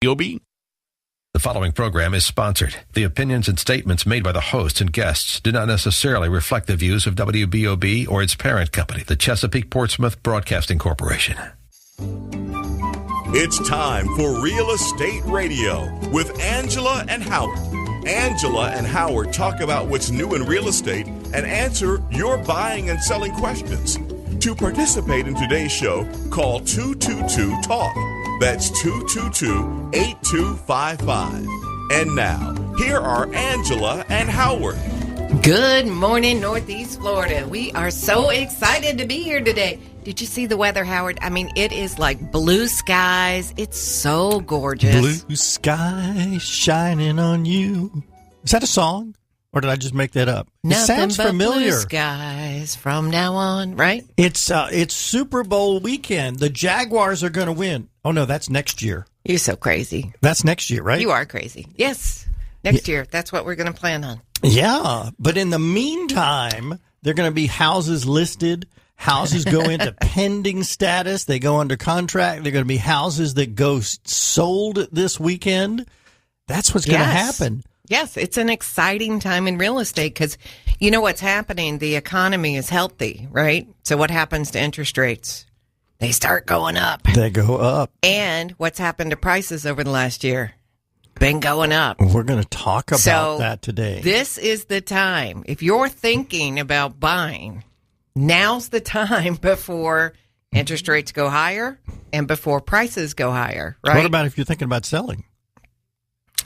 WBOB. The following program is sponsored. The opinions and statements made by the hosts and guests do not necessarily reflect the views of WBOB or its parent company, the Chesapeake Portsmouth Broadcasting Corporation. It's time for Real Estate Radio with Angela and Howard. Angela and Howard talk about what's new in real estate and answer your buying and selling questions. To participate in today's show, call 222-TALK. That's 222-8255. And now, here are Angela and Howard. Good morning, Northeast Florida. We are so excited to be here today. Did you see the weather, Howard? I mean, it is like blue skies. It's so gorgeous. Blue sky shining on you. Is that a song? Or did I just make that up? Nothing it sounds but familiar. Blue skies from now on, right? It's Super Bowl weekend. The Jaguars are going to win. Oh, no, that's next year. You're so crazy. That's next year, right? You are crazy. Yes, next year. That's what we're going to plan on. Yeah, but in the meantime, there are going to be houses listed. Houses go into pending status. They go under contract. There are going to be houses that go sold this weekend. That's what's going to happen. Yes, it's an exciting time in real estate because you know what's happening. The economy is healthy, right? So what happens to interest rates? They start going up. They go up. And what's happened to prices over the last year? Been going up. We're going to talk about that today. This is the time. If you're thinking about buying, now's the time before interest rates go higher and before prices go higher, right? What about if you're thinking about selling?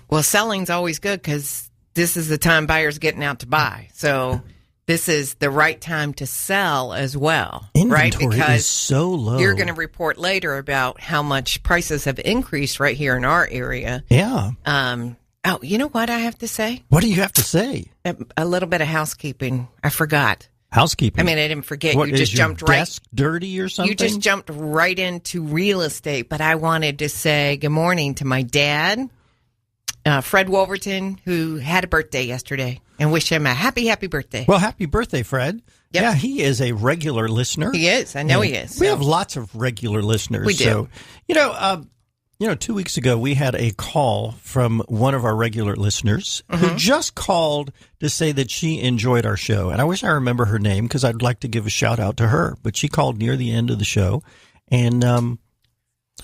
Well, selling's always good because this is the time buyers getting out to buy. So this is the right time to sell as well, right? Inventory is so low. You're going to report later about how much prices have increased right here in our area. Yeah. Oh, you know what I have to say? What do you have to say? A little bit of housekeeping. I forgot. Housekeeping. I mean, I didn't forget. What, you just is your jumped right. Desk dirty or something? You just jumped right into real estate. But I wanted to say good morning to my dad, Fred Wolverton, who had a birthday yesterday, and wish him a happy birthday. Well, happy birthday, Fred. Yep. Yeah, he is a regular listener. He is. I know he is. We have lots of regular listeners. We do. So, you know, 2 weeks ago, we had a call from one of our regular listeners who just called to say that she enjoyed our show. And I wish I remember her name because I'd like to give a shout out to her. But she called near the end of the show. And I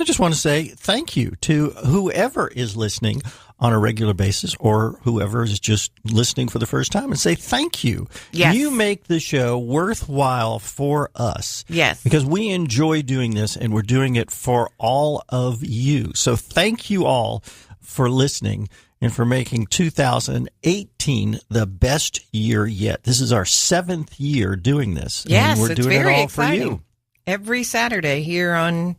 just want to say thank you to whoever is listening on a regular basis or whoever is just listening for the first time and say thank you. Yes. You make the show worthwhile for us. Yes. Because we enjoy doing this and we're doing it for all of you. So thank you all for listening and for making 2018 the best year yet. This is our 7th year doing this. Yes, and we're it's doing very it all exciting. for you. Every Saturday here on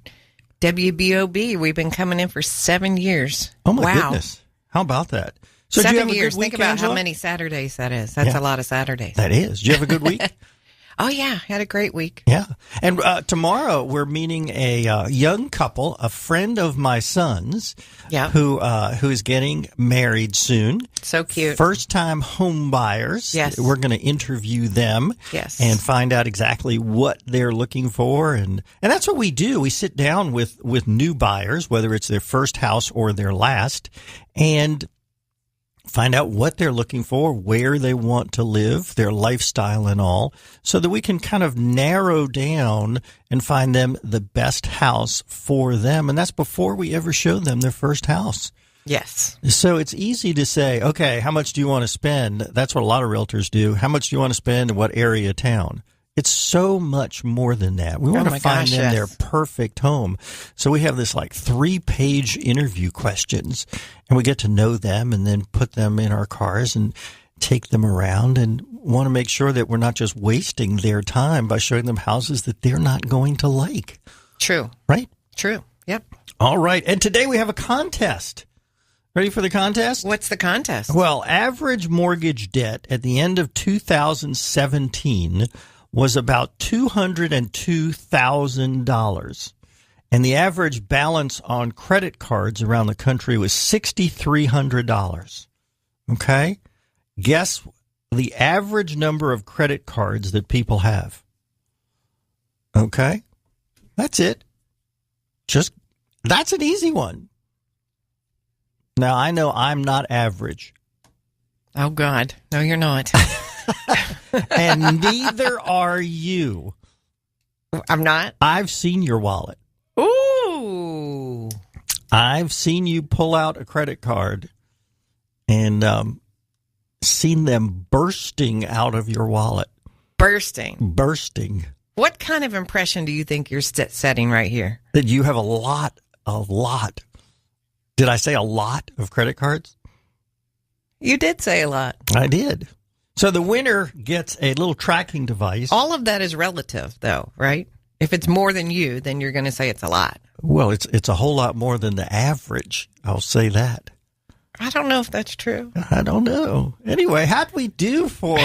WBOB, we've been coming in for 7 years. Oh, my wow. goodness. How about that? So 7 did you have years. A good week, Think about Angela? how many Saturdays that is. That's a lot of Saturdays. That is. Did you have a good week? Oh, yeah. Had a great week. Yeah. And tomorrow we're meeting a young couple, a friend of my son's, who is getting married soon. So cute. First-time home buyers. Yes. We're going to interview them. Yes. And find out exactly what they're looking for. And that's what we do. We sit down with new buyers, whether it's their first house or their last, and find out what they're looking for, where they want to live, their lifestyle and all, so that we can kind of narrow down and find them the best house for them. And that's before we ever show them their first house. Yes. So it's easy to say, okay, how much do you want to spend? That's what a lot of realtors do. How much do you want to spend in what area of town? It's so much more than that. We want to find them their perfect home. So we have this like 3-page interview questions, and we get to know them and then put them in our cars and take them around and want to make sure that we're not just wasting their time by showing them houses that they're not going to like. True. Right? True. Yep. All right. And today we have a contest. Ready for the contest? What's the contest? Well, average mortgage debt at the end of 2017 was about $202,000. And the average balance on credit cards around the country was $6,300. Okay? Guess the average number of credit cards that people have. Okay? That's it. That's an easy one. Now, I know I'm not average. Oh, God. No, you're not. And neither are you. I'm not? I've seen your wallet. Ooh. I've seen you pull out a credit card and seen them bursting out of your wallet. Bursting. What kind of impression do you think you're setting right here? That you have a lot. Did I say a lot of credit cards? You did say a lot. I did. So the winner gets a little tracking device. All of that is relative, though, right? If it's more than you, then you're going to say it's a lot. Well, it's a whole lot more than the average. I'll say that. I don't know if that's true. I don't know. Anyway, how'd we do for...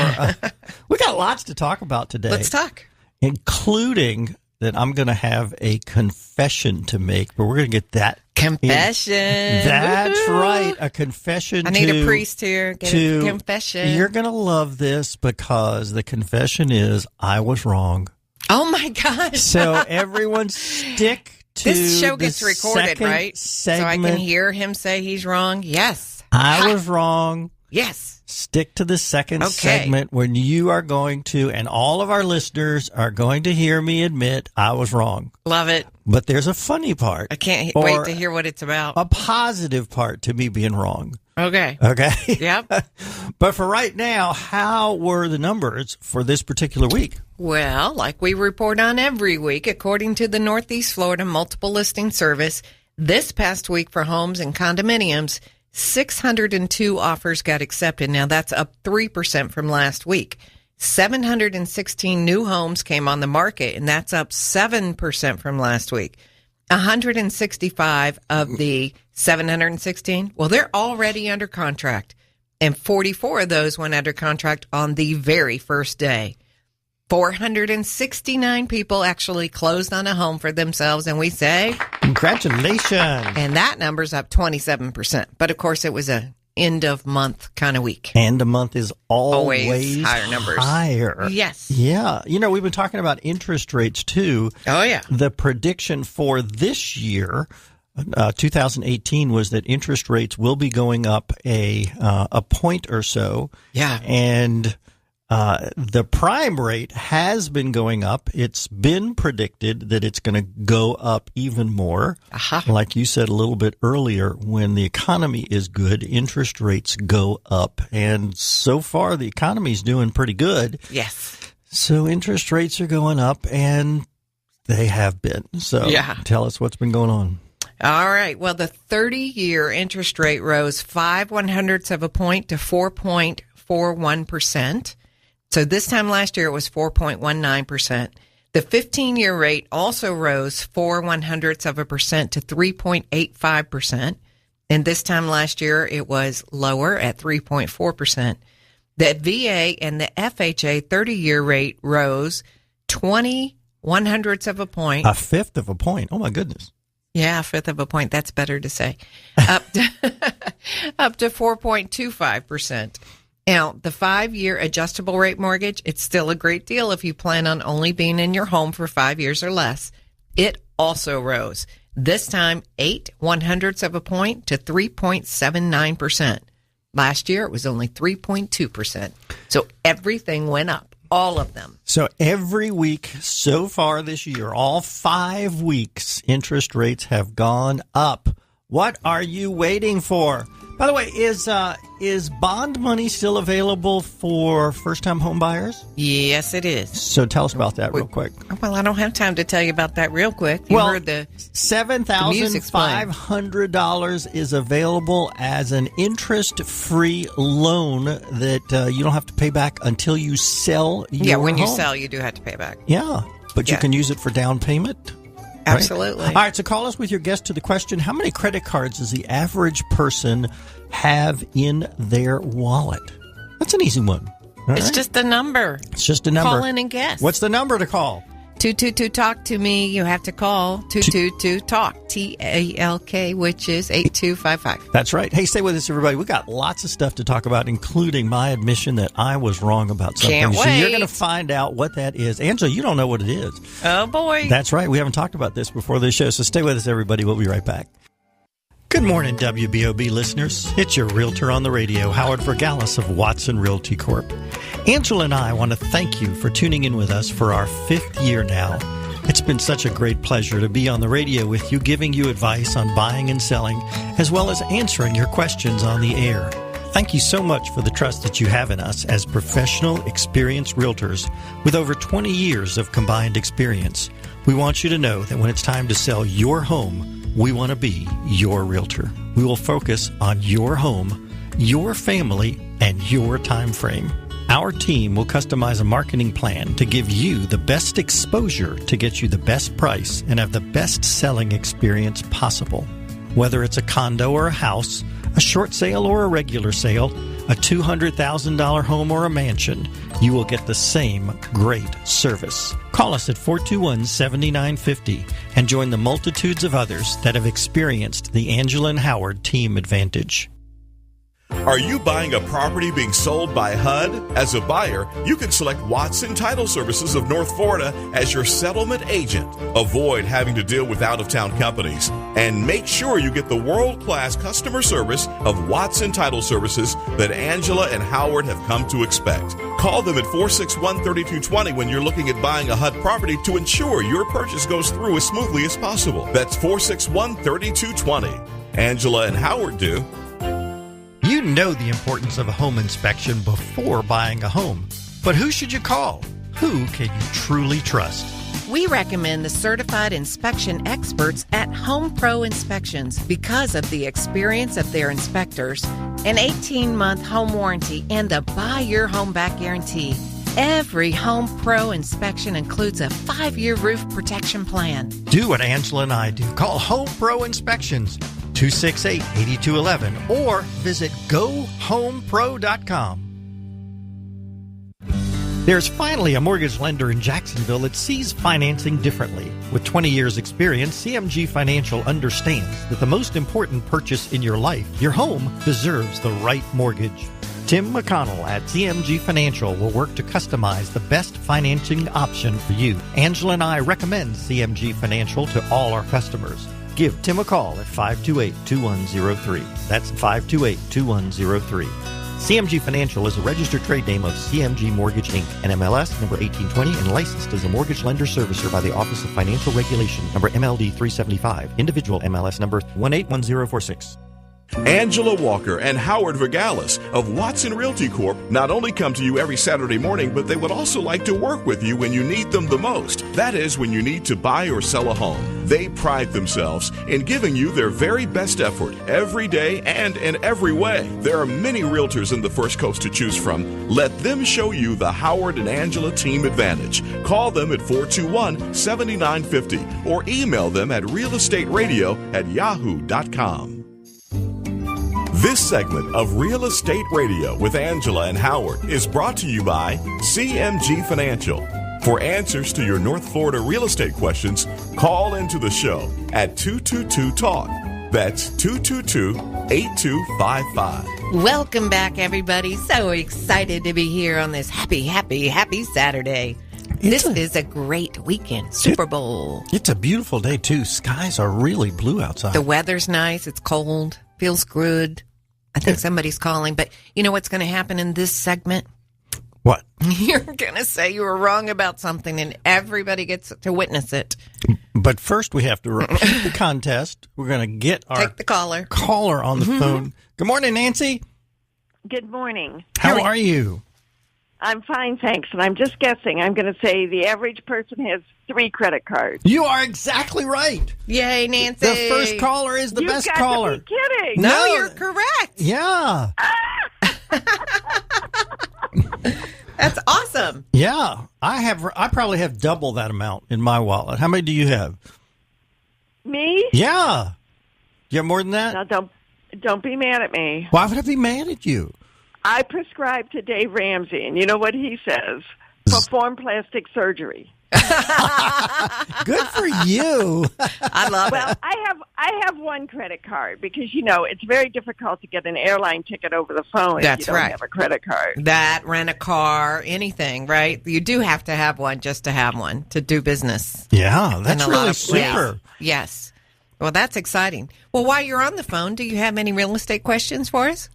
we got lots to talk about today. Let's talk. Including that I'm going to have a confession to make, but we're going to get that. Confession. That's right. A confession. I need a priest here. Get a confession. You're going to love this because the confession is I was wrong. Oh, my gosh. So everyone stick to this show gets recorded, right? Segment. So I can hear him say he's wrong. Yes. I was wrong. Yes. Stick to the second segment when you are going to, and all of our listeners are going to hear me admit I was wrong. Love it. But there's a funny part. I can't wait to hear what it's about. A positive part to me being wrong. Okay. Yep. But for right now, how were the numbers for this particular week? Well, like we report on every week, according to the Northeast Florida Multiple Listing Service, this past week for homes and condominiums, 602 offers got accepted. Now, that's up 3% from last week. 716 new homes came on the market, and that's up 7% from last week. 165 of the 716, well, they're already under contract, and 44 of those went under contract on the very first day. 469 people actually closed on a home for themselves, and we say... Congratulations. And that number's up 27%. But, of course, it was a end-of-month kind of week. End of month is always higher numbers. Higher. Yes. Yeah. You know, we've been talking about interest rates, too. Oh, yeah. The prediction for this year, 2018, was that interest rates will be going up a point or so. Yeah. And... the prime rate has been going up. It's been predicted that it's going to go up even more. Like you said a little bit earlier, when the economy is good, interest rates go up. And so far, the economy's doing pretty good. Yes. So interest rates are going up, and they have been. So Tell us what's been going on. All right. Well, the 30-year interest rate rose 0.05 of a point to 4.41%. So this time last year, it was 4.19%. The 15-year rate also rose 0.04% to 3.85%. And this time last year, it was lower at 3.4%. The VA and the FHA 30-year rate rose 0.20 of a point. A fifth of a point. Oh, my goodness. Yeah, a fifth of a point. That's better to say. Up to 4.25%. Now, the 5-year adjustable rate mortgage, it's still a great deal if you plan on only being in your home for 5 years or less. It also rose, this time 0.08 of a point to 3.79%. Last year, it was only 3.2%. So everything went up, all of them. So every week so far this year, all 5 weeks, interest rates have gone up. What are you waiting for? By the way, is bond money still available for first-time home buyers? Yes, it is. So tell us about that real quick. Well, I don't have time to tell you about that real quick. You heard the $7,500 is available as an interest-free loan that you don't have to pay back until you sell your home. When you sell, you do have to pay back. Yeah, but you can use it for down payment. Absolutely. Right? All right, so call us with your guess to the question, how many credit cards does the average person have in their wallet? That's an easy one. It's just a number. It's just a number. Call in and guess. What's the number to call? 222-TALK to me. You have to call 222-TALK, TALK, which is 8255. That's right. Hey, stay with us, everybody. We got lots of stuff to talk about, including my admission that I was wrong about something. Can't wait. So you're going to find out what that is. Angela, you don't know what it is. Oh, boy. That's right. We haven't talked about this before this show, so stay with us, everybody. We'll be right back. Good morning, WBOB listeners. It's your realtor on the radio, Howard Vergalis of Watson Realty Corp. Angela and I want to thank you for tuning in with us for our 5th year now. It's been such a great pleasure to be on the radio with you, giving you advice on buying and selling, as well as answering your questions on the air. Thank you so much for the trust that you have in us as professional, experienced realtors with over 20 years of combined experience. We want you to know that when it's time to sell your home, we want to be your realtor. We will focus on your home, your family, and your time frame. Our team will customize a marketing plan to give you the best exposure to get you the best price and have the best selling experience possible. Whether it's a condo or a house, a short sale or a regular sale, a $200,000 home or a mansion, you will get the same great service. Call us at 421-7950 and join the multitudes of others that have experienced the Angela and Howard Team Advantage. Are you buying a property being sold by HUD? As a buyer, you can select Watson Title Services of North Florida as your settlement agent. Avoid having to deal with out-of-town companies. And make sure you get the world-class customer service of Watson Title Services that Angela and Howard have come to expect. Call them at 461-3220 when you're looking at buying a HUD property to ensure your purchase goes through as smoothly as possible. That's 461-3220. Angela and Howard do. You know the importance of a home inspection before buying a home. But who should you call? Who can you truly trust? We recommend the certified inspection experts at Home Pro Inspections because of the experience of their inspectors, an 18-month home warranty, and the Buy Your Home Back guarantee. Every Home Pro inspection includes a 5-year roof protection plan. Do what Angela and I do. Call Home Pro Inspections, 268-8211, or visit GoHomePro.com. There's finally a mortgage lender in Jacksonville that sees financing differently. With 20 years' experience, CMG Financial understands that the most important purchase in your life, your home, deserves the right mortgage. Tim McConnell at CMG Financial will work to customize the best financing option for you. Angela and I recommend CMG Financial to all our customers. Give Tim a call at 528-2103. That's 528-2103. CMG Financial is a registered trade name of CMG Mortgage, Inc., NMLS number 1820, and licensed as a mortgage lender servicer by the Office of Financial Regulation, number MLD 375, individual MLS number 181046. Angela Walker and Howard Vergalis of Watson Realty Corp. not only come to you every Saturday morning, but they would also like to work with you when you need them the most. That is, when you need to buy or sell a home. They pride themselves in giving you their very best effort every day and in every way. There are many realtors in the First Coast to choose from. Let them show you the Howard and Angela Team Advantage. Call them at 421-7950 or email them at realestateradio@yahoo.com. This segment of Real Estate Radio with Angela and Howard is brought to you by CMG Financial. For answers to your North Florida real estate questions, call into the show at 222-TALK. That's 222-8255. Welcome back, everybody. So excited to be here on this happy Saturday. This is a great weekend. Super Bowl. It's a beautiful day, too. Skies are really blue outside. The weather's nice. It's cold. Feels good. I think somebody's calling. But you know what's going to happen in this segment? What? You're going to say you were wrong about something, and everybody gets to witness it. But first, we have to repeat the contest. We're going to get our Take the caller on the phone. Good morning, Nancy. Good morning. How are you? I'm fine, thanks. And I'm just guessing. I'm going to say the average person has 3 credit cards. You are exactly right. Yay, Nancy. The first caller is the best caller. You got to be kidding. No, you're correct. Yeah. That's awesome. Yeah. I probably have double that amount in my wallet. How many do you have? Me? Yeah. Do you have more than that? Now, don't be mad at me. Why would I be mad at you? I prescribe to Dave Ramsey, and you know what he says? Perform plastic surgery. Good for you. I love it. Well, I have one credit card because, you know, it's very difficult to get an airline ticket over the phone if you don't have a credit card. That, rent a car, anything, right? You do have to have one just to have one to do business. Yeah, that's really super. Yes. Well, that's exciting. Well, while you're on the phone, do you have any real estate questions for us?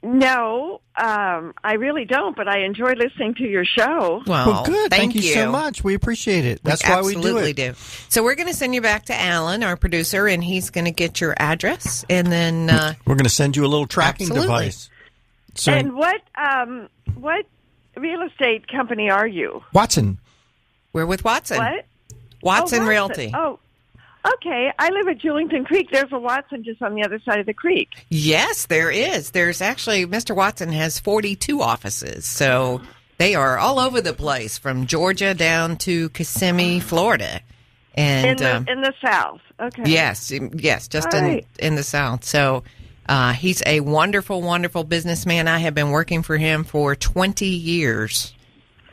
No, I really don't, but I enjoy listening to your show. Well good. Thank you so much. We appreciate it. That's why we do it. Absolutely do. So we're going to send you back to Alan, our producer, and he's going to get your address, and then we're going to send you a little tracking device. So, and what real estate company are you? Watson. We're with Watson. What? Watson Realty. Oh. Okay, I live at Julington Creek. There's a Watson just on the other side of the creek. Yes, there is. There's actually, Mr. Watson has 42 offices, so they are all over the place, from Georgia down to Kissimmee, Florida. And in the South, okay. Yes, just in the South. So he's a wonderful, wonderful businessman. I have been working for him for 20 years.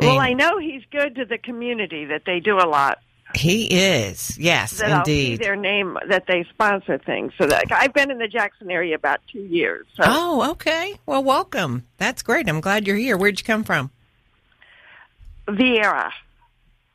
Well, I know he's good to the community, that they do a lot. He is, yes, that indeed. I'll see their name, that they sponsor things. So that I've been in the Jackson area about 2 years. So. Oh, okay. Well, welcome. That's great. I'm glad you're here. Where'd you come from? Viera.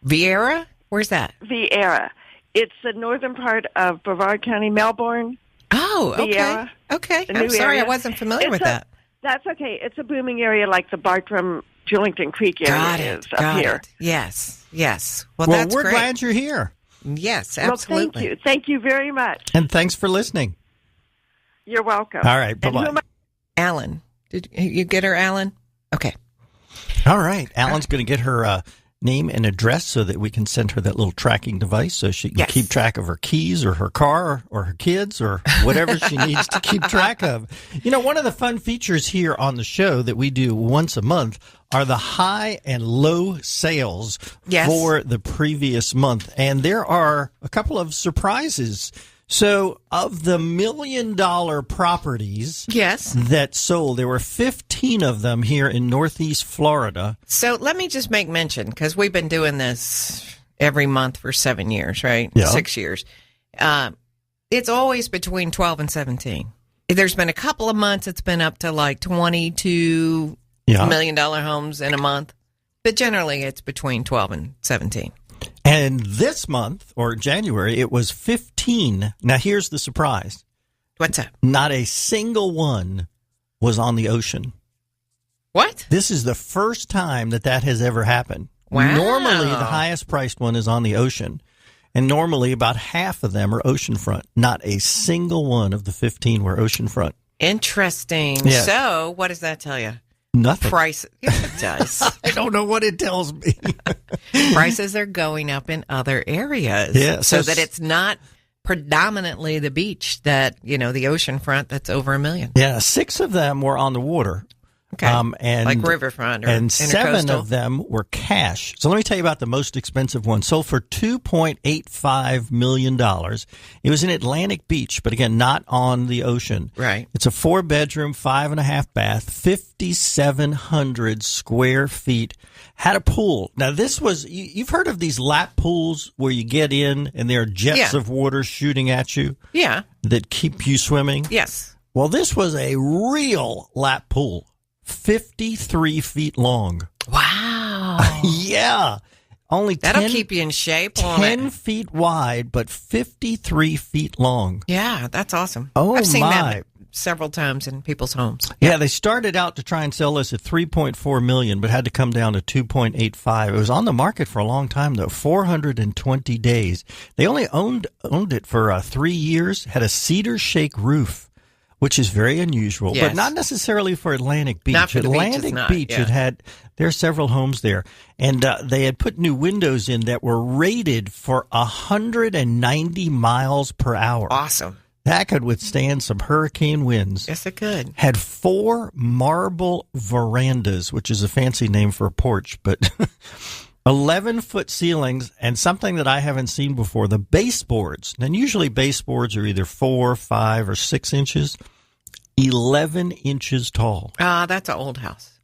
Viera? Where's that? Viera. It's the northern part of Brevard County, Melbourne. Oh, okay. Viera, okay. I'm sorry, I wasn't familiar with that. That's okay. It's a booming area like the Bartram, Julington Creek area is up here. Yes. Well, that's we're great. glad you're here. Yes, absolutely. Well, thank you. Thank you very much. And thanks for listening. You're welcome. All right, bye-bye. Alan. Did you get her, Alan? Okay. All right. Alan's going to get her name and address so that we can send her that little tracking device so she can keep track of her keys or her car or her kids or whatever she needs to keep track of. You know, one of the fun features here on the show that we do once a month are the high and low sales for the previous month. And there are a couple of surprises. So of the $1 million properties that sold, there were 15 of them here in Northeast Florida. So let me just make mention, because we've been doing this every month for 7 years, right? Yeah. 6 years. It's always between 12 and 17. There's been a couple of months it's been up to like 22 $1 million homes in a month. But generally it's between 12 and 17. And this month, or January, it was 15. Now, here's the surprise. What's that? Not a single one was on the ocean. What? This is the first time that has ever happened. Wow. Normally, the highest priced one is on the ocean. And normally, about half of them are oceanfront. Not a single one of the 15 were oceanfront. Interesting. Yeah. So, what does that tell you? Nothing. Price. Yes, it does. I don't know what it tells me. Prices are going up in other areas. Yeah, so that it's not predominantly the beach that, the oceanfront that's over $1 million. Yeah, 6 of them were on the water. Okay. And like riverfront or and intercoastal. 7 of them were cash. So let me tell you about the most expensive one. Sold for $2.85 million. It was in Atlantic Beach, but again, not on the ocean. Right. It's a 4-bedroom, 5.5 bath, 5,700 square feet. Had a pool. Now this was, you've heard of these lap pools where you get in and there are jets of water shooting at you. Yeah. That keep you swimming. Yes. Well, this was a real lap pool. 53 feet long. Wow. Yeah. Only That'll keep you in shape. 10 feet wide, but 53 feet long. Yeah, that's awesome. Oh, I've seen my. that several times in people's homes. Yeah, they started out to try and sell this at $3.4 million, but had to come down to $2.85. It was on the market for a long time, though, 420 days. They only owned it for 3 years, had a cedar shake roof, which is very unusual, but not necessarily for Atlantic Beach. Not for the Atlantic Beach, there are several homes there, and they had put new windows in that were rated for 190 miles per hour. Awesome. That could withstand some hurricane winds. Yes, it could. Had 4 marble verandas, which is a fancy name for a porch, but 11-foot ceilings, and something that I haven't seen before, the baseboards. And usually baseboards are either 4, 5, or 6 inches. 11 inches tall. That's an old house.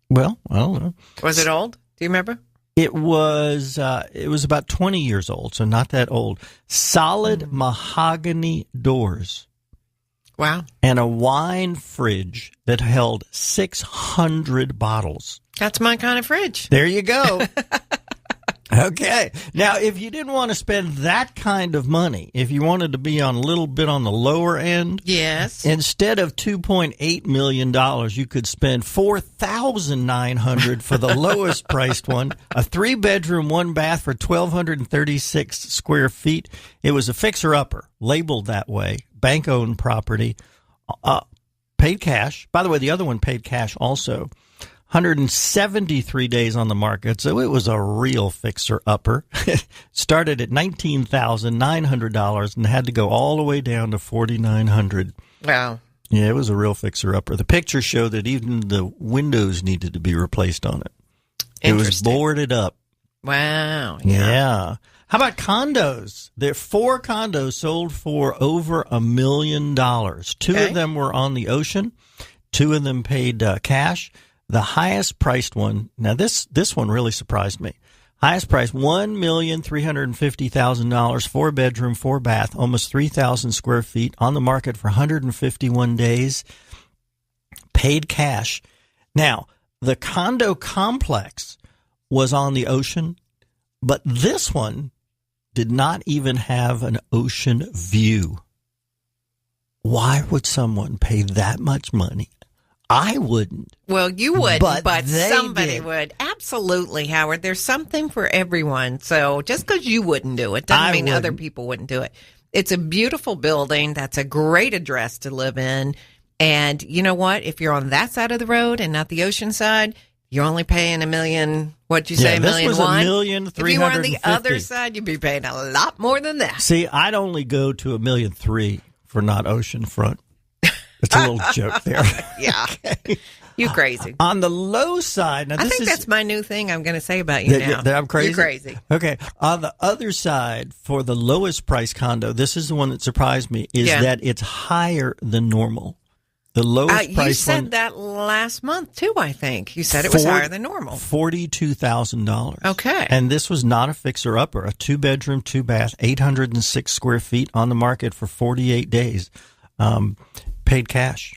Well, I don't know. Was it old? Do you remember? It was about 20 years old, so not that old. Solid mahogany doors. Wow. And a wine fridge that held 600 bottles. That's my kind of fridge. There you go. Okay. Now, if you didn't want to spend that kind of money, if you wanted to be on a little bit on the lower end, yes, instead of $2.8 million, you could spend $4,900 for the lowest priced one, a 3-bedroom, 1-bath for 1,236 square feet. It was a fixer-upper, labeled that way, bank-owned property, paid cash. By the way, the other one paid cash also. 173 days on the market, so it was a real fixer-upper. Started at $19,900 and had to go all the way down to $4,900. Wow. Yeah, it was a real fixer-upper. The pictures show that even the windows needed to be replaced on it. It was boarded up. Wow. Yeah. How about condos? There are 4 condos sold for over $1 million. 2 of them were on the ocean. 2 of them paid cash. The highest priced one, now this one really surprised me. Highest price, $1,350,000, 4-bedroom, 4-bath, almost 3,000 square feet, on the market for 151 days, paid cash. Now, the condo complex was on the ocean, but this one did not even have an ocean view. Why would someone pay that much money? I wouldn't. Well, you wouldn't, but somebody did. would. Absolutely, Howard. There's something for everyone. So just because you wouldn't do it doesn't mean other people wouldn't do it. It's a beautiful building. That's a great address to live in. And you know what? If you're on that side of the road and not the ocean side, you're only paying $1 million. What'd you say? $1 million? This was $1,350,000. If you were on the other side, you'd be paying a lot more than that. See, I'd only go to $1.3 million for not oceanfront. It's a little joke there. Yeah. Okay. You crazy. On the low side, now I think that's my new thing I'm going to say about you now. I'm crazy? You're crazy. Okay. On the other side, for the lowest price condo, this is the one that surprised me, is that it's higher than normal. The lowest price one. You said that last month, too, I think. You said it was higher than normal. $42,000. Okay. And this was not a fixer-upper, a 2-bedroom, 2-bath, 806 square feet on the market for 48 days. Paid cash.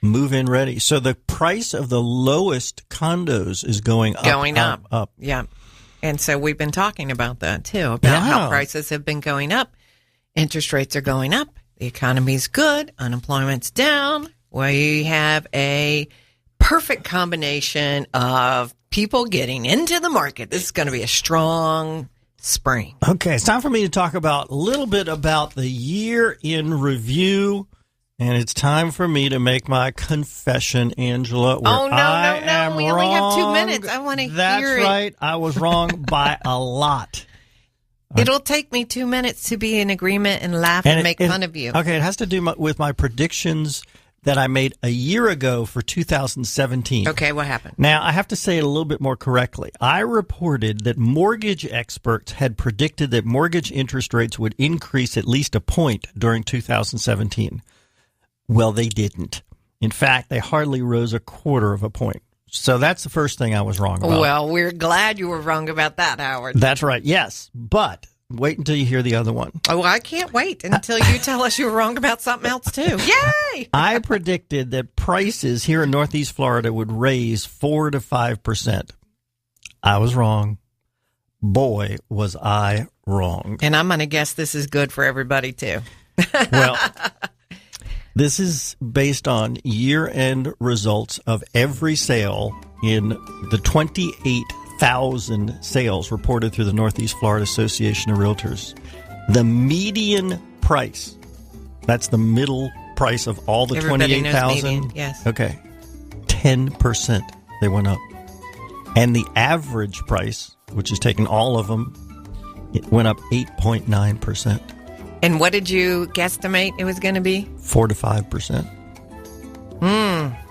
Move-in ready. So the price of the lowest condos is going up. Up. Yeah. And so we've been talking about that, too, about how prices have been going up. Interest rates are going up. The economy's good. Unemployment's down. We have a perfect combination of people getting into the market. This is going to be a strong spring. Okay. It's time for me to talk about a little bit about the year in review. And it's time for me to make my confession, Angela. No. We only have 2 minutes. I want to hear it. That's right. I was wrong by a lot. It'll take me 2 minutes to be in agreement and laugh and make fun of you. Okay, it has to do with my predictions that I made a year ago for 2017. Okay, what happened? Now, I have to say it a little bit more correctly. I reported that mortgage experts had predicted that mortgage interest rates would increase at least a point during 2017. Well, they didn't. In fact, they hardly rose a quarter of a point. So that's the first thing I was wrong about. Well, we're glad you were wrong about that, Howard. That's right, yes. But wait until you hear the other one. Oh, I can't wait until you tell us you were wrong about something else, too. Yay! I predicted that prices here in Northeast Florida would raise 4 to 5%. I was wrong. Boy, was I wrong. And I'm going to guess this is good for everybody, too. Well, this is based on year-end results of every sale in the 28,000 sales reported through the Northeast Florida Association of Realtors. The median price, that's the middle price of all the 28,000. Yes. Okay. 10% they went up. And the average price, which is taking all of them, it went up 8.9%. And what did you guesstimate it was going to be? 4 to 5%.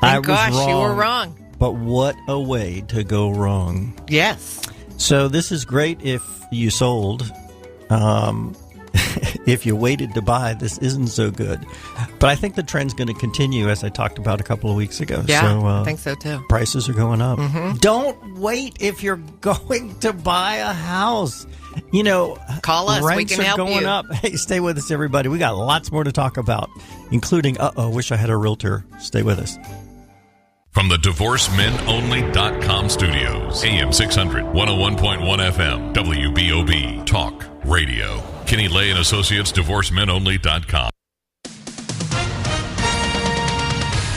Thank gosh, you were wrong. But what a way to go wrong. Yes. So this is great if you sold. If you waited to buy, this isn't so good. But I think the trend's going to continue, as I talked about a couple of weeks ago. Yeah, so, I think so too. Prices are going up. Mm-hmm. Don't wait if you're going to buy a house. You know, call us. Rents we can are help going you. up. Hey, stay with us, everybody. We got lots more to talk about, including, wish I had a realtor. Stay with us. From the DivorceMenOnly.com studios, AM 600, 101.1 FM, WBOB, Talk Radio. Kenny Lay and Associates, DivorceMenOnly.com.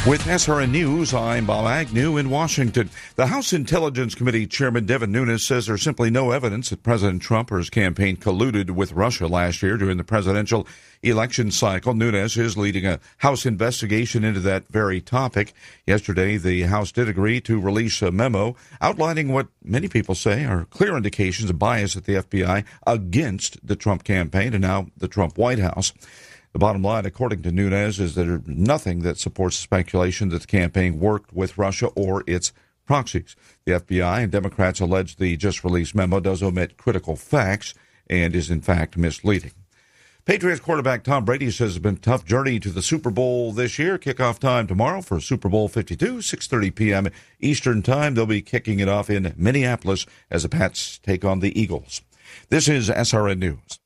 With SRN News, I'm Bob Agnew in Washington. The House Intelligence Committee Chairman Devin Nunes says there's simply no evidence that President Trump or his campaign colluded with Russia last year during the presidential election cycle. Nunes is leading a House investigation into that very topic. Yesterday, the House did agree to release a memo outlining what many people say are clear indications of bias at the FBI against the Trump campaign and now the Trump White House. The bottom line, according to Nunes, is that there's nothing that supports speculation that the campaign worked with Russia or its proxies. The FBI and Democrats allege the just-released memo does omit critical facts and is, in fact, misleading. Patriots quarterback Tom Brady says it's been a tough journey to the Super Bowl this year. Kickoff time tomorrow for Super Bowl 52, 6:30 p.m. Eastern Time. They'll be kicking it off in Minneapolis as the Pats take on the Eagles. This is SRN News.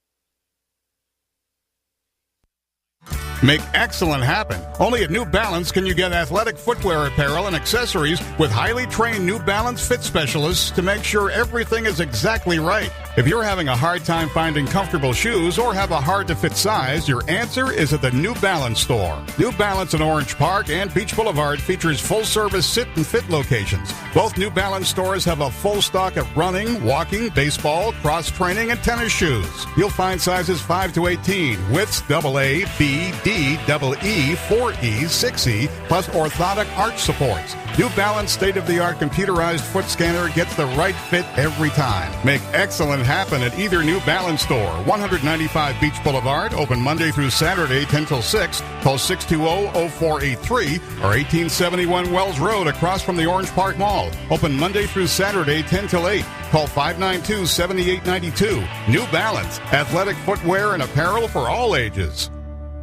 Make excellent happen. Only at New Balance can you get athletic footwear apparel and accessories with highly trained New Balance fit specialists to make sure everything is exactly right. If you're having a hard time finding comfortable shoes or have a hard-to-fit size, your answer is at the New Balance store. New Balance in Orange Park and Beach Boulevard features full-service sit and fit locations. Both New Balance stores have a full stock of running, walking, baseball, cross-training, and tennis shoes. You'll find sizes 5 to 18, widths AA, B, D, EE, 4E, 6E, plus orthotic arch supports. New Balance state-of-the-art computerized foot scanner gets the right fit every time. Make excellent happen at either New Balance store, 195 Beach Boulevard, open Monday through Saturday, 10 till 6. Call 620-0483 or 1871 Wells Road across from the Orange Park Mall. Open Monday through Saturday, 10 till 8. Call 592-7892. New Balance, athletic footwear and apparel for all ages.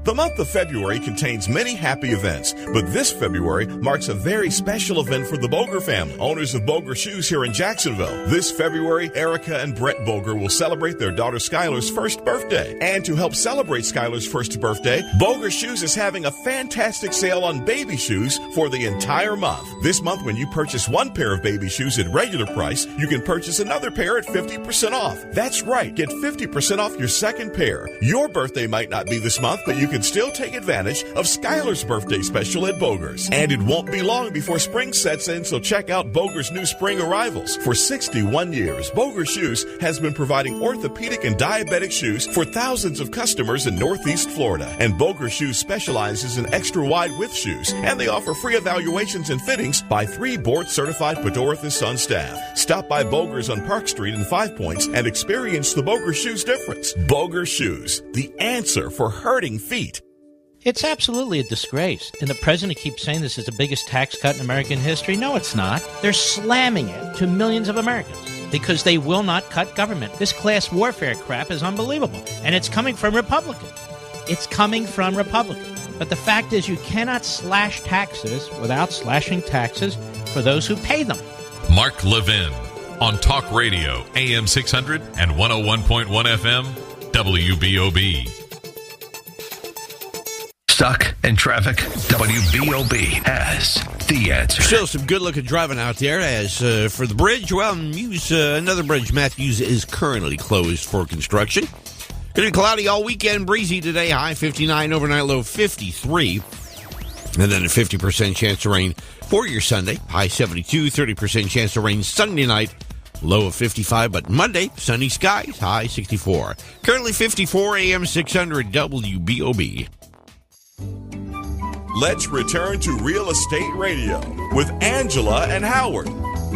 The month of February contains many happy events, but this February marks a very special event for the Boger family, owners of Boger Shoes here in Jacksonville. This February, Erica and Brett Boger will celebrate their daughter Skylar's first birthday. And to help celebrate Skylar's first birthday, Boger Shoes is having a fantastic sale on baby shoes for the entire month. This month, when you purchase one pair of baby shoes at regular price, you can purchase another pair at 50% off. That's right, get 50% off your second pair. Your birthday might not be this month, but you can still take advantage of Skylar's birthday special at Boger's. And it won't be long before spring sets in, so check out Boger's new spring arrivals. For 61 years, Boger Shoes has been providing orthopedic and diabetic shoes for thousands of customers in Northeast Florida. And Boger Shoes specializes in extra wide width shoes, and they offer free evaluations and fittings by 3 board-certified Podorthus Son staff. Stop by Boger's on Park Street in 5 Points and experience the Boger Shoes difference. Boger Shoes, the answer for hurting feet. It's absolutely a disgrace. And the president keeps saying this is the biggest tax cut in American history. No, it's not. They're slamming it to millions of Americans because they will not cut government. This class warfare crap is unbelievable. And it's coming from Republicans. It's coming from Republicans. But the fact is you cannot slash taxes without slashing taxes for those who pay them. Mark Levin on Talk Radio, AM 600 and 101.1 FM, WBOB. Stuck in traffic? WBOB has the answer. Still some good-looking driving out there. As for the bridge, well, another bridge, Matthews, is currently closed for construction. Going to be cloudy all weekend, breezy today, high 59, overnight low 53. And then a 50% chance of rain for your Sunday, high 72, 30% chance of rain Sunday night, low of 55. But Monday, sunny skies, high 64. Currently 54, AM 600, WBOB. Let's return to Real Estate Radio with Angela and Howard.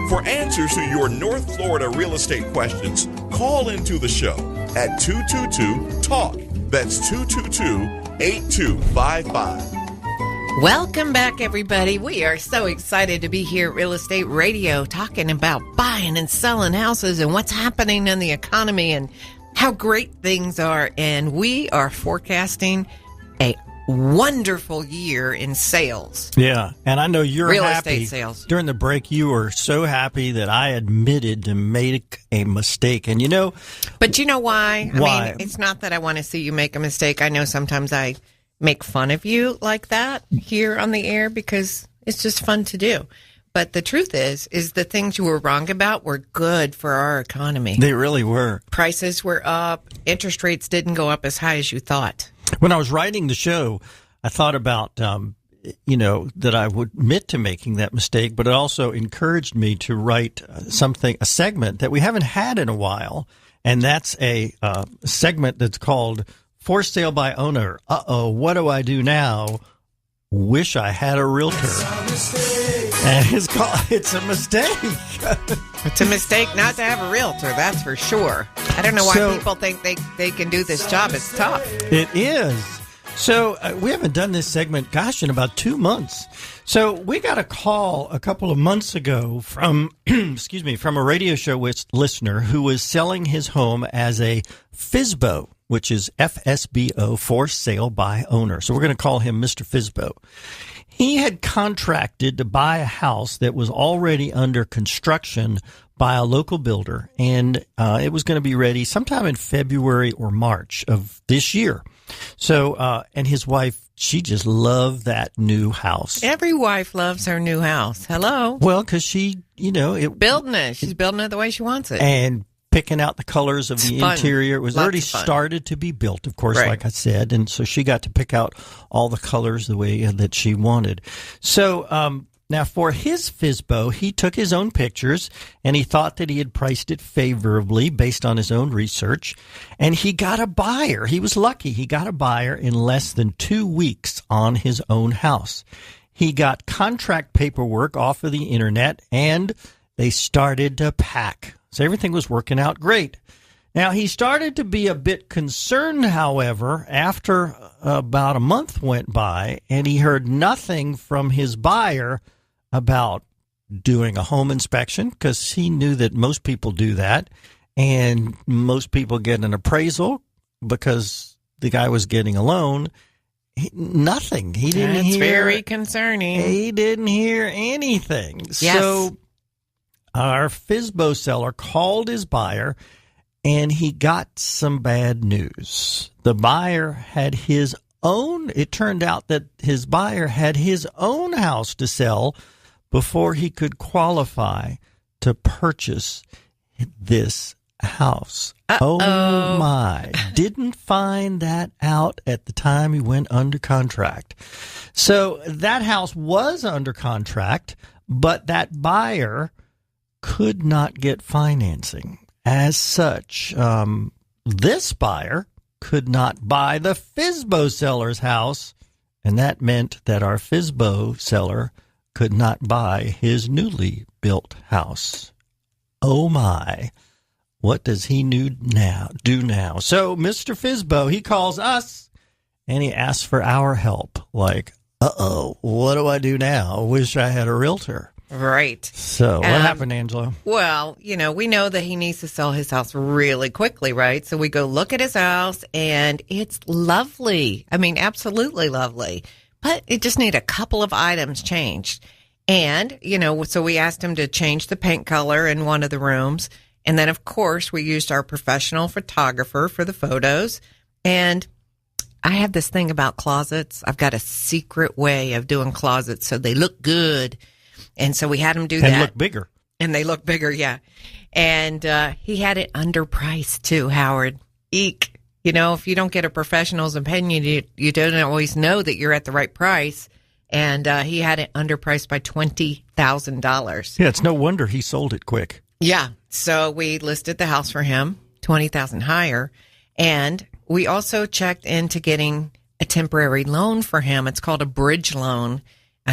For answers to your North Florida real estate questions, call into the show at 222-TALK. That's 222-8255. Welcome back, everybody. We are so excited to be here at Real Estate Radio talking about buying and selling houses and what's happening in the economy and how great things are. And we are forecasting a wonderful year in sales. Yeah, and I know you're real happy. Estate sales. During the break, you were so happy that I admitted to make a mistake. And But you know why? Why? I mean, it's not that I want to see you make a mistake. I know sometimes I make fun of you like that here on the air because It's just fun to do. But the truth is the things you were wrong about were good for our economy. They really were. Prices were up. Interest rates didn't go up as high as you thought. When I was writing the show, I thought about, that I would admit to making that mistake, but it also encouraged me to write a segment that we haven't had in a while. And that's a segment that's called For Sale by Owner. Uh-oh, what do I do now? Wish I had a realtor. And it's a mistake. It's a mistake not to have a realtor, that's for sure. I don't know why people think they can do this job. It's tough. It is. So we haven't done this segment, in about 2 months. So we got a call a couple of months ago from, from a radio show listener who was selling his home as a FSBO, which is FSBO, For Sale by Owner. So we're going to call him Mr. FSBO. He had contracted to buy a house that was already under construction by a local builder, and it was going to be ready sometime in February or March of this year. So, and his wife, she just loved that new house. Every wife loves her new house. Hello. Well, because she, building it. She's building it the way she wants it. And picking out the colors of the interior. It was already started to be built, of course, like I said. And so she got to pick out all the colors the way that she wanted. So now for his FSBO, he took his own pictures and he thought that he had priced it favorably based on his own research. And he got a buyer. He was lucky. He got a buyer in less than 2 weeks on his own house. He got contract paperwork off of the internet and they started to pack. So everything was working out great. Now, he started to be a bit concerned, however, after about a month went by, and he heard nothing from his buyer about doing a home inspection, because he knew that most people do that, and most people get an appraisal because the guy was getting a loan. Nothing. He didn't hear. That's very concerning. He didn't hear anything. Yes. So our FSBO seller called his buyer, and he got some bad news. The buyer had his own, it turned out that his buyer had his own house to sell before he could qualify to purchase this house. Uh-oh. Oh, my. Didn't find that out at the time he went under contract. So that house was under contract, but that buyer could not get financing. As such, this buyer could not buy the FSBO seller's house, and that meant that our FSBO seller could not buy his newly built house. Oh my, what does he do now? So Mr. FSBO, he calls us and he asks for our help. Like, what do I do now? Wish I had a realtor. Right. So what happened, Angela? Well, we know that he needs to sell his house really quickly, right? So we go look at his house, and it's lovely. I mean, absolutely lovely. But it just needs a couple of items changed. And, so we asked him to change the paint color in one of the rooms. And then, of course, we used our professional photographer for the photos. And I have this thing about closets. I've got a secret way of doing closets so they look good. And so we had him do that. And look bigger. And they look bigger, yeah. And he had it underpriced too, Howard. Eek. If you don't get a professional's opinion, you don't always know that you're at the right price. And he had it underpriced by $20,000. Yeah, it's no wonder he sold it quick. Yeah. So we listed the house for him, $20,000 higher. And we also checked into getting a temporary loan for him. It's called a bridge loan.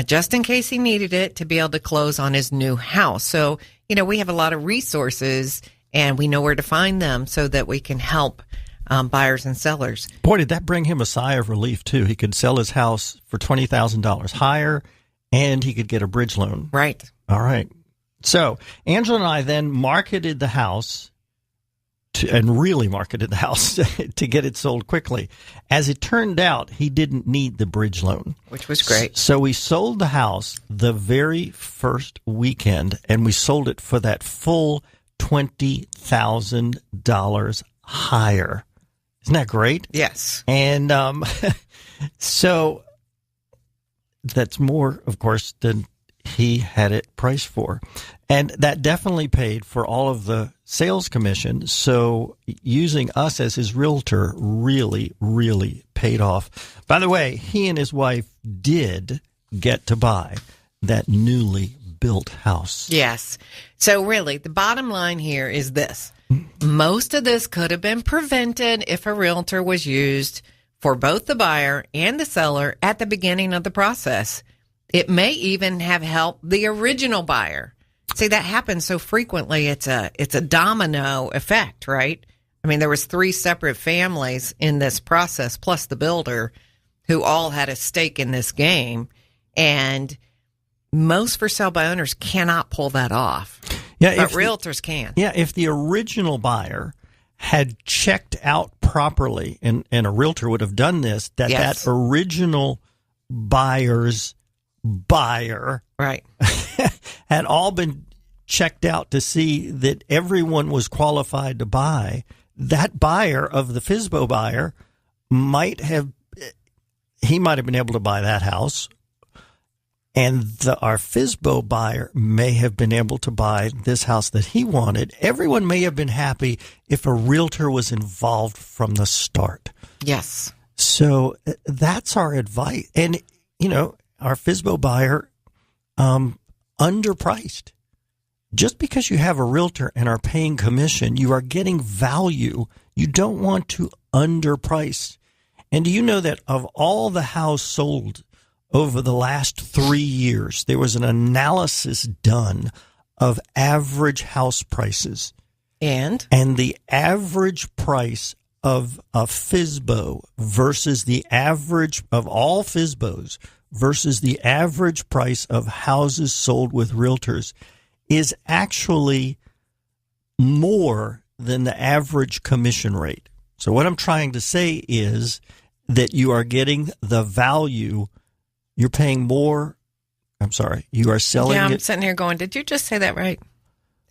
Just in case he needed it to be able to close on his new house. So, we have a lot of resources and we know where to find them so that we can help buyers and sellers. Boy, did that bring him a sigh of relief, too. He could sell his house for $20,000 higher and he could get a bridge loan. Right. All right. So Angela and I then marketed the house and really marketed the house to get it sold quickly. As it turned out, he didn't need the bridge loan. Which was great. So we sold the house the very first weekend, and we sold it for that full $20,000 higher. Isn't that great? Yes. And so that's more, of course, than he had it priced for. And that definitely paid for all of the sales commission. So using us as his realtor really, really paid off. By the way, he and his wife did get to buy that newly built house. Yes. So really, the bottom line here is this. Most of this could have been prevented if a realtor was used for both the buyer and the seller at the beginning of the process. It may even have helped the original buyer. See, that happens so frequently. It's a domino effect, right? I mean, there was 3 separate families in this process, plus the builder, who all had a stake in this game. And most for sale by owners cannot pull that off. Yeah, but realtors can. Yeah, if the original buyer had checked out properly, and a realtor would have done this, that original buyer's buyer right had all been checked out to see that everyone was qualified to buy, that buyer of the FSBO buyer might have been able to buy that house, and our FSBO buyer may have been able to buy this house that he wanted. Everyone may have been happy if a realtor was involved from the start. Yes. So that's our advice. And, our FSBO buyer, underpriced. Just because you have a realtor and are paying commission, you are getting value. You don't want to underprice. And do you know that of all the houses sold over the last 3 years, there was an analysis done of average house prices. And the average price of a FSBO versus the average of all FSBOs versus the average price of houses sold with realtors is actually more than the average commission rate. So what I'm trying to say is that you are getting the value. You're paying more. I'm sorry. You are selling I'm sitting here going, did you just say that right?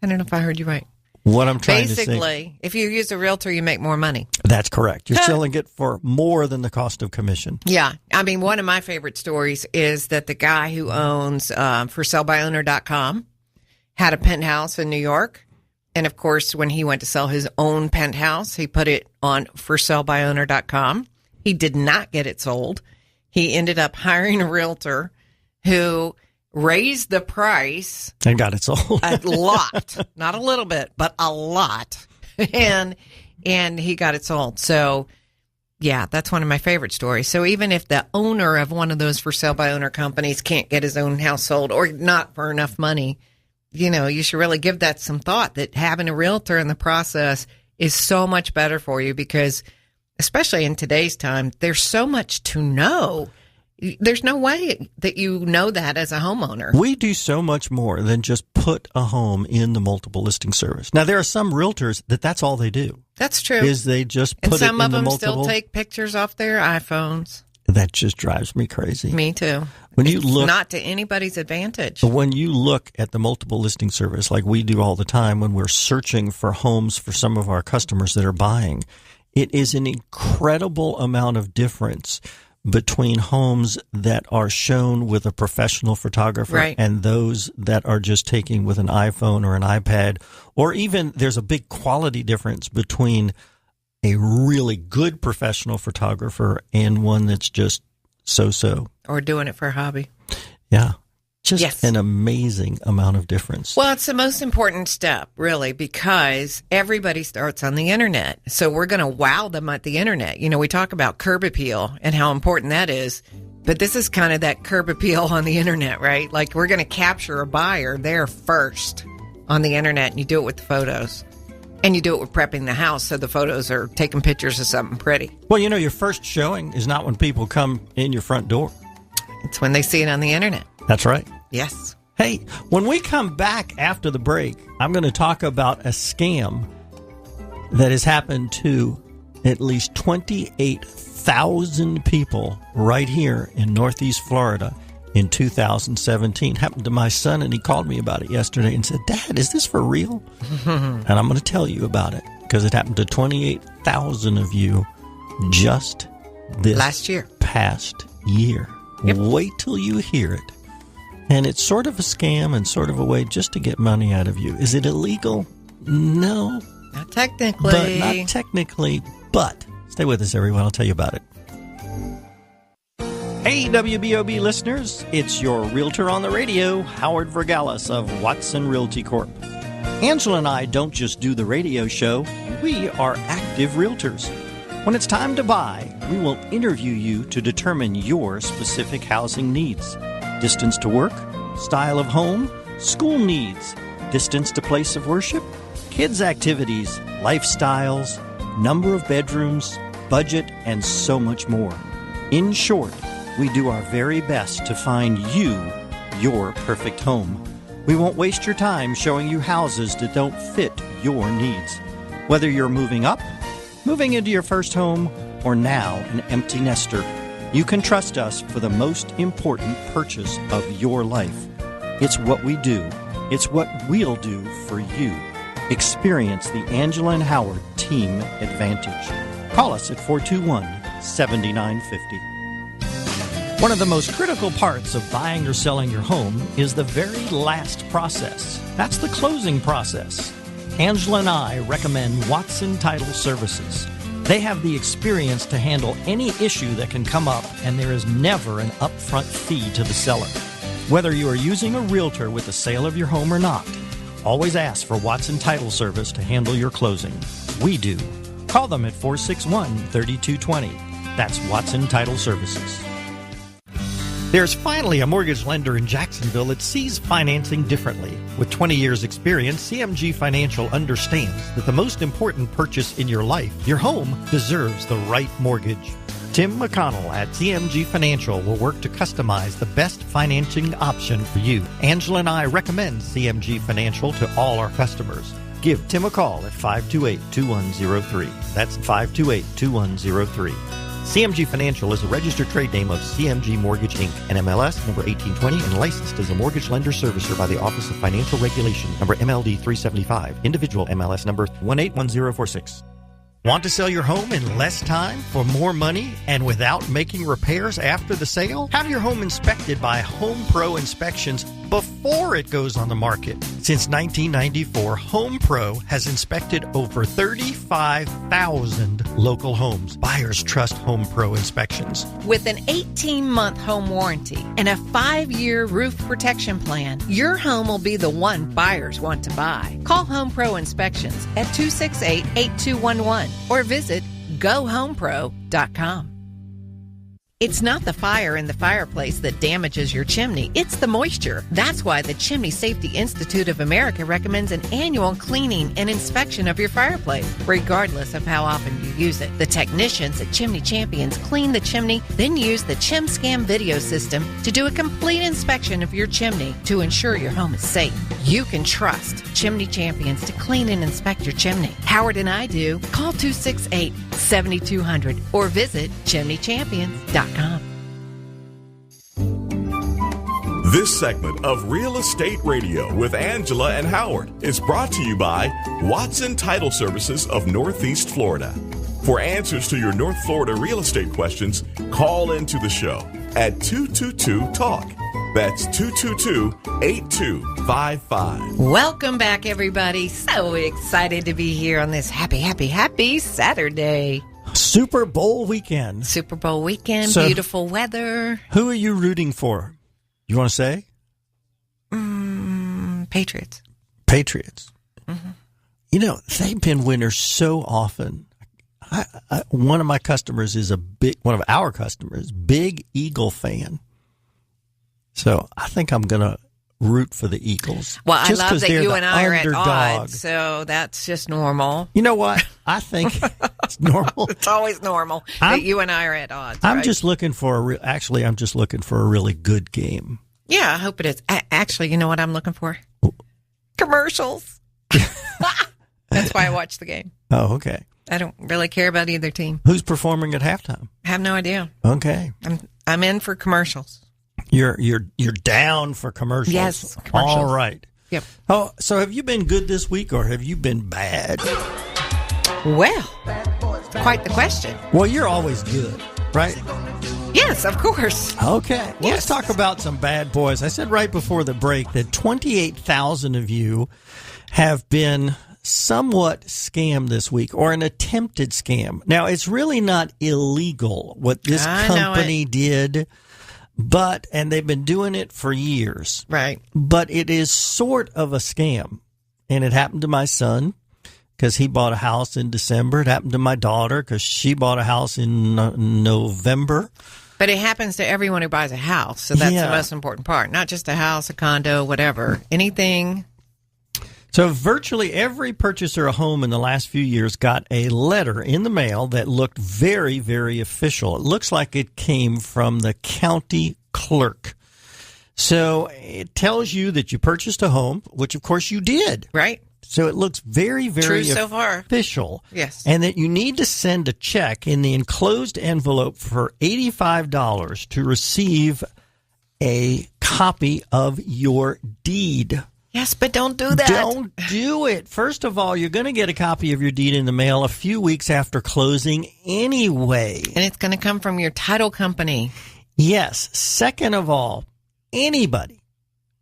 I don't know if I heard you right. What I'm trying to say. Basically, if you use a realtor, you make more money. That's correct. You're selling it for more than the cost of commission. Yeah. I mean, one of my favorite stories is that the guy who owns ForSaleByOwner.com had a penthouse in New York. And, of course, when he went to sell his own penthouse, he put it on ForSaleByOwner.com. He did not get it sold. He ended up hiring a realtor who raised the price. And got it sold. A lot. Not a little bit, but a lot. And he got it sold. So, yeah, that's one of my favorite stories. So even if the owner of one of those for sale by owner companies can't get his own house sold or not for enough money, you should really give that some thought, that having a realtor in the process is so much better for you because, especially in today's time, there's so much to know. There's no way that you know that as a homeowner. We do so much more than just put a home in the multiple listing service. Now, there are some realtors that's all they do. That's true. Is they just put it in the multiple. And some of them still take pictures off their iPhones. That just drives me crazy. Me too. It's not to anybody's advantage. When you look at the multiple listing service, like we do all the time when we're searching for homes for some of our customers that are buying, it is an incredible amount of difference between homes that are shown with a professional photographer and those that are just taking with an iPhone or an iPad, or even there's a big quality difference between a really good professional photographer and one that's just so-so. Or doing it for a hobby. Yeah. Just an amazing amount of difference. Well, it's the most important step, really, because everybody starts on the internet. So we're going to wow them at the internet. We talk about curb appeal and how important that is. But this is kind of that curb appeal on the internet, right? Like we're going to capture a buyer there first on the internet, and you do it with the photos. And you do it with prepping the house so the photos are taking pictures of something pretty. Well, your first showing is not when people come in your front door. It's when they see it on the internet. That's right. Yes. Hey, when we come back after the break, I'm going to talk about a scam that has happened to at least 28,000 people right here in Northeast Florida in 2017. Happened to my son, and he called me about it yesterday and said, "Dad, is this for real?" And I'm going to tell you about it because it happened to 28,000 of you just this last year. Past year. Yep. Wait till you hear it And it's sort of a scam and sort of a way just to get money out of you. Is it illegal? No. Not technically. Not technically, but stay with us, everyone. I'll tell you about it. Hey, WBOB listeners. It's your realtor on the radio, Howard Vergalis of Watson Realty Corp. Angela and I don't just do the radio show. We are active realtors. When it's time to buy, we will interview you to determine your specific housing needs. Distance to work, style of home, school needs, distance to place of worship, kids' activities, lifestyles, number of bedrooms, budget, and so much more. In short, we do our very best to find you your perfect home. We won't waste your time showing you houses that don't fit your needs. Whether you're moving up, moving into your first home, or now an empty nester, you can trust us for the most important purchase of your life. It's what we do. It's what we'll do for you. Experience the Angela and Howard Team Advantage. Call us at 421-7950. One of the most critical parts of buying or selling your home is the very last process. That's the closing process. Angela and I recommend Watson Title Services. They have the experience to handle any issue that can come up, and there is never an upfront fee to the seller. Whether you are using a realtor with the sale of your home or not, always ask for Watson Title Service to handle your closing. We do. Call them at 461-3220. That's Watson Title Services. There's finally a mortgage lender in Jacksonville that sees financing differently. With 20 years' experience, CMG Financial understands that the most important purchase in your life, your home, deserves the right mortgage. Tim McConnell at CMG Financial will work to customize the best financing option for you. Angela and I recommend CMG Financial to all our customers. Give Tim a call at 528-2103. That's 528-2103. CMG Financial is a registered trade name of CMG Mortgage, Inc., NMLS number 1820, and licensed as a mortgage lender servicer by the Office of Financial Regulation, number MLD 375, individual MLS number 181046. Want to sell your home in less time for more money and without making repairs after the sale? Have your home inspected by Home Pro Inspections before it goes on the market. Since 1994, Home Pro has inspected over 35,000 local homes. Buyers trust Home Pro Inspections. With an 18-month home warranty and a 5-year roof protection plan, your home will be the one buyers want to buy. Call Home Pro Inspections at 268-8211 or visit GoHomePro.com. It's not the fire in the fireplace that damages your chimney. It's the moisture. That's why the Chimney Safety Institute of America recommends an annual cleaning and inspection of your fireplace, regardless of how often you use it. The technicians at Chimney Champions clean the chimney, then use the ChimScam video system to do a complete inspection of your chimney to ensure your home is safe. You can trust Chimney Champions to clean and inspect your chimney. Howard and I do. Call 268-7200 or visit chimneychampions.com. This segment of Real Estate Radio with Angela and Howard is brought to you by Watson Title Services of Northeast Florida. For answers to your North Florida real estate questions, call into the show at 222-TALK. That's 222-8255. Welcome back, everybody. So excited to be here on this happy Saturday. Super Bowl weekend. Super Bowl weekend, so beautiful weather. Who are you rooting for? You want to say? Patriots. Patriots. Mm-hmm. You know, they've been winners so often. One of my customers is one of our customers, big Eagle fan. So I think I'm going to root for the Eagles. Well, I love that you and I are at odds, so that's just normal. You know what? I think it's normal. It's always normal that you and I are at odds. I'm just looking for I'm just looking for a really good game. Yeah, I hope it is. Actually, you know what I'm looking for? Commercials. That's why I watch the game. Oh, okay. I don't really care about either team. Who's performing at halftime? I have no idea. Okay. I'm in for commercials. You're down for commercials. Yes, commercials. All right. Yep. Oh, so have you been good this week or have you been bad? Well, quite the question. Well, you're always good, right? Yes, of course. Okay. Well, let's talk about some bad boys. I said right before the break that 28,000 of you have been somewhat scammed this week, or an attempted scam. Now, it's really not illegal what this company did, and they've been doing it for years. Right. But it is sort of a scam. And it happened to my son because he bought a house in December. It happened to my daughter because she bought a house in November. But it happens to everyone who buys a house, so that's the most important part. Not just a house, a condo, whatever. Anything. So virtually every purchaser of a home in the last few years got a letter in the mail that looked very, very official. It looks like it came from the county clerk. So it tells you that you purchased a home, which of course you did. Right. So it looks very, very official. Yes. And that you need to send a check in the enclosed envelope for $85 to receive a copy of your deed. Yes, but don't do that. Don't do it. First of all, you're going to get a copy of your deed in the mail a few weeks after closing anyway. And it's going to come from your title company. Yes. Second of all, anybody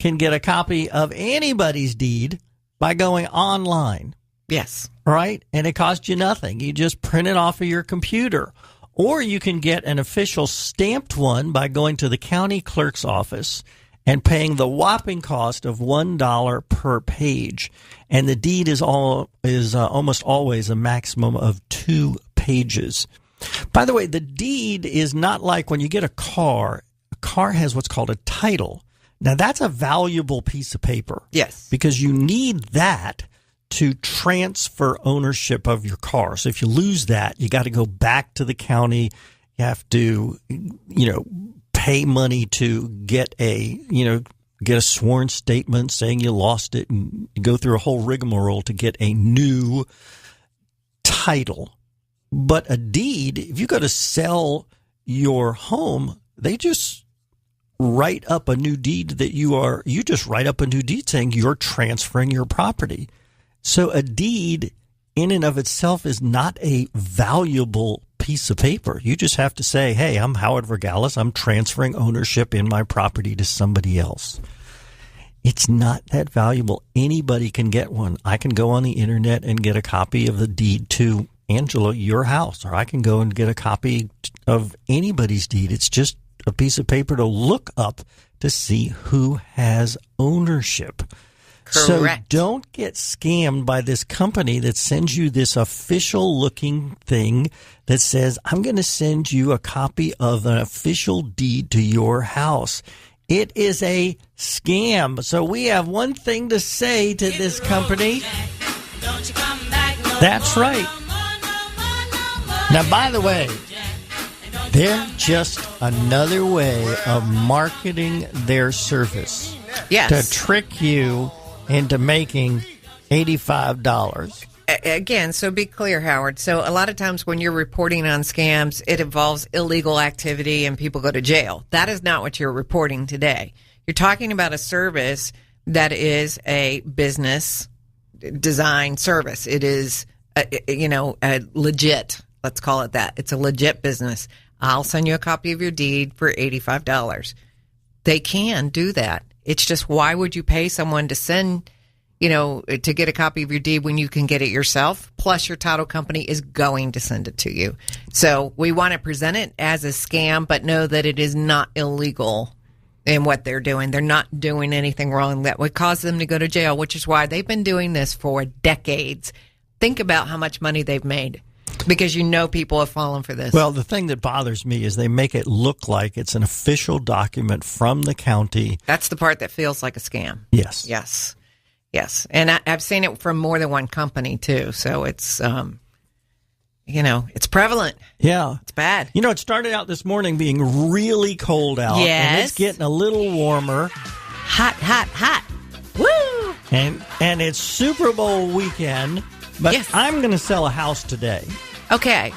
can get a copy of anybody's deed by going online. Yes. Right? And it costs you nothing. You just print it off of your computer. Or you can get an official stamped one by going to the county clerk's office and paying the whopping cost of $1 per page. And the deed is almost always a maximum of 2 pages. By the way, the deed is not like when you get a car. A car has what's called a title. Now, that's a valuable piece of paper. Yes. Because you need that to transfer ownership of your car. So if you lose that, you got to go back to the county. You have to, pay money to get a sworn statement saying you lost it, and go through a whole rigmarole to get a new title. But a deed, if you go to sell your home, they just write up a new deed you just write up a new deed saying you're transferring your property. So a deed in and of itself is not a valuable piece of paper. You just have to say, hey, I'm Howard Vergalis. I'm transferring ownership in my property to somebody else. It's not that valuable. Anybody can get one. I can go on the internet and get a copy of the deed to Angela, your house, or I can go and get a copy of anybody's deed. It's just a piece of paper to look up to see who has ownership. Correct. So don't get scammed by this company that sends you this official-looking thing that says, I'm going to send you a copy of an official deed to your house. It is a scam. So we have one thing to say to this company. That's right. Now, by the way, they're just another way of marketing their service. Yes. To trick you into making $85. Again, so be clear, Howard. So a lot of times when you're reporting on scams, it involves illegal activity and people go to jail. That is not what you're reporting today. You're talking about a service that is a business design service. It is, a legit, let's call it that. It's a legit business. I'll send you a copy of your deed for $85. They can do that. It's just, why would you pay someone to send, to get a copy of your deed when you can get it yourself? Plus, your title company is going to send it to you. So we want to present it as a scam, but know that it is not illegal in what they're doing. They're not doing anything wrong that would cause them to go to jail, which is why they've been doing this for decades. Think about how much money they've made. Because people have fallen for this. Well, the thing that bothers me is they make it look like it's an official document from the county. That's the part that feels like a scam. Yes. Yes. Yes. And I've seen it from more than one company, too. So it's, it's prevalent. Yeah. It's bad. It started out this morning being really cold out. Yes. And it's getting a little warmer. Hot, hot, hot. Woo! And it's Super Bowl weekend. But yes. I'm going to sell a house today. Okay.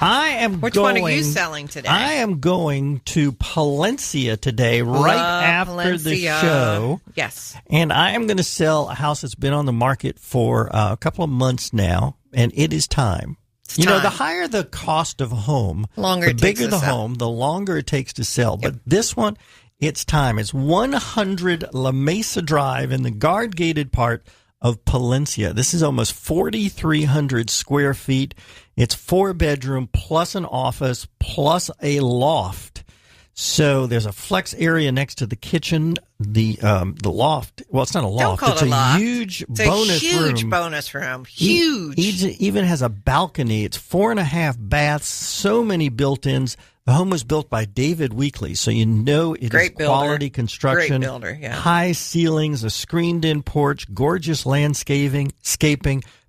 Which one are you selling today? I am going to Palencia today, after the show. Yes. And I am going to sell a house that's been on the market for a couple of months now, and it is time. You know, the higher the cost of a home, the bigger the home, the longer it takes to sell. But this one, it's time. It's 100 La Mesa Drive in the guard-gated part of Palencia. This is almost 4,300 square feet. It's 4-bedroom plus an office plus a loft. So there's a flex area next to the kitchen, the loft. Well, it's not a loft. It's a huge bonus room. Huge bonus room. Huge. It even has a balcony. It's 4.5 baths. So many built-ins. The home was built by David Weekley, so you know it is quality construction. Great builder, yeah. High ceilings, a screened-in porch, gorgeous landscaping,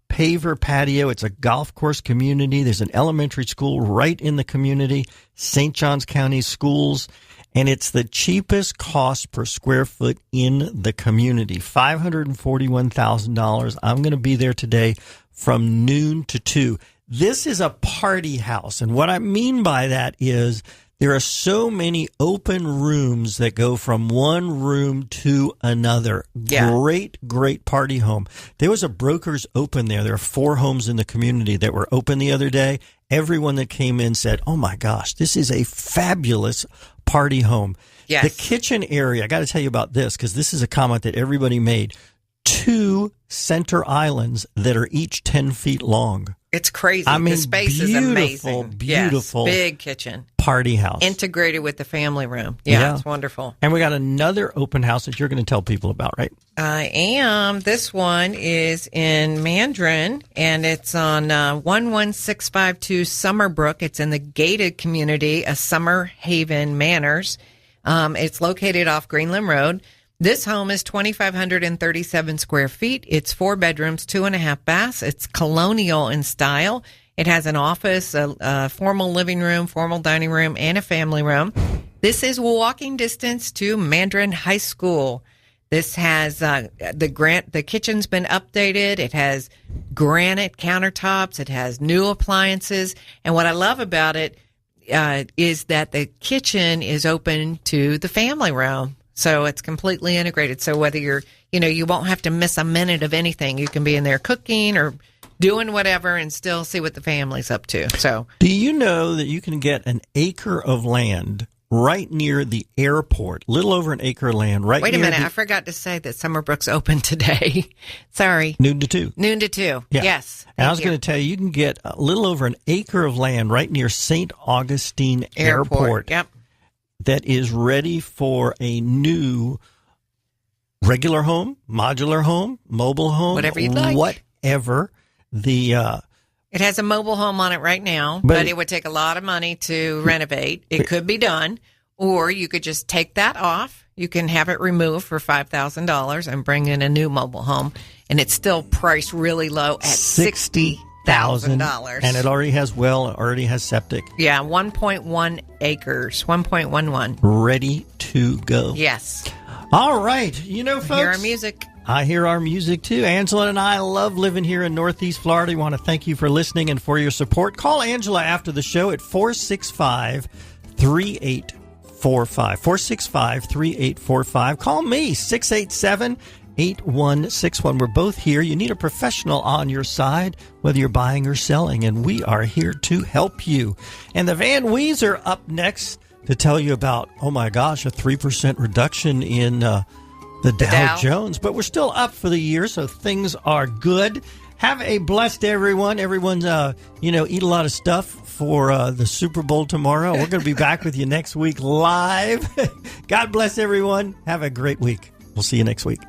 paver patio. It's a golf course community. There's an elementary school right in the community, St. Johns County Schools, and it's the cheapest cost per square foot in the community, $541,000. I'm going to be there today from noon to 2. This is a party house, and what I mean by that is there are so many open rooms that go from one room to another. Yeah. Great party home. There was a Brokers Open there. There are 4 homes in the community that were open the other day. Everyone that came in said, oh my gosh, this is a fabulous party home. Yes. The kitchen area, I got to tell you about this because this is a comment that everybody made. 2 center islands that are each 10 feet long. It's crazy. I mean, the space is amazing. Beautiful. Yes, big kitchen. Party house. Integrated with the family room. Yeah, it's wonderful. And we got another open house that you're going to tell people about, right? I am. This one is in Mandarin, and it's on 11652 Summerbrook. It's in the gated community of Summer Haven Manors. It's located off Greenland Road. This home is 2,537 square feet. It's 4 bedrooms, 2.5 baths. It's colonial in style. It has an office, a formal living room, formal dining room, and a family room. This is walking distance to Mandarin High School. This has the kitchen's been updated. It has granite countertops. It has new appliances. And what I love about it is that the kitchen is open to the family room. So it's completely integrated. So whether you won't have to miss a minute of anything. You can be in there cooking or doing whatever and still see what the family's up to. So, do you know that you can get an acre of land right near the airport? Little over an acre of land right near. Wait a minute. I forgot to say that Summerbrook's open today. Sorry. Noon to 2. Noon to 2. Yeah. Yes. And I was going to tell you can get a little over an acre of land right near St. Augustine Airport. Yep. That is ready for a new regular home, modular home, mobile home, whatever you'd like. Whatever. It has a mobile home on it right now, but it would take a lot of money to renovate. It could be done, or you could just take that off. You can have it removed for $5,000 and bring in a new mobile home, and it's still priced really low at $60,000. And it already has septic. Yeah, 1.1 acres, 1.11. Ready to go. Yes. All right. You know, folks. I hear our music. I hear our music, too. Angela and I love living here in Northeast Florida. We want to thank you for listening and for your support. Call Angela after the show at 465-3845. 465-3845. Call me, 687-8161. We're both here. You need a professional on your side, whether you're buying or selling, and we are here to help you. And the Van Wees are up next to tell you about, oh my gosh, a 3% reduction in the Dow Jones. But we're still up for the year, so things are good. Have a blessed day, everyone. Everyone's, eat a lot of stuff for the Super Bowl tomorrow. We're going to be back with you next week live. God bless everyone. Have a great week. We'll see you next week.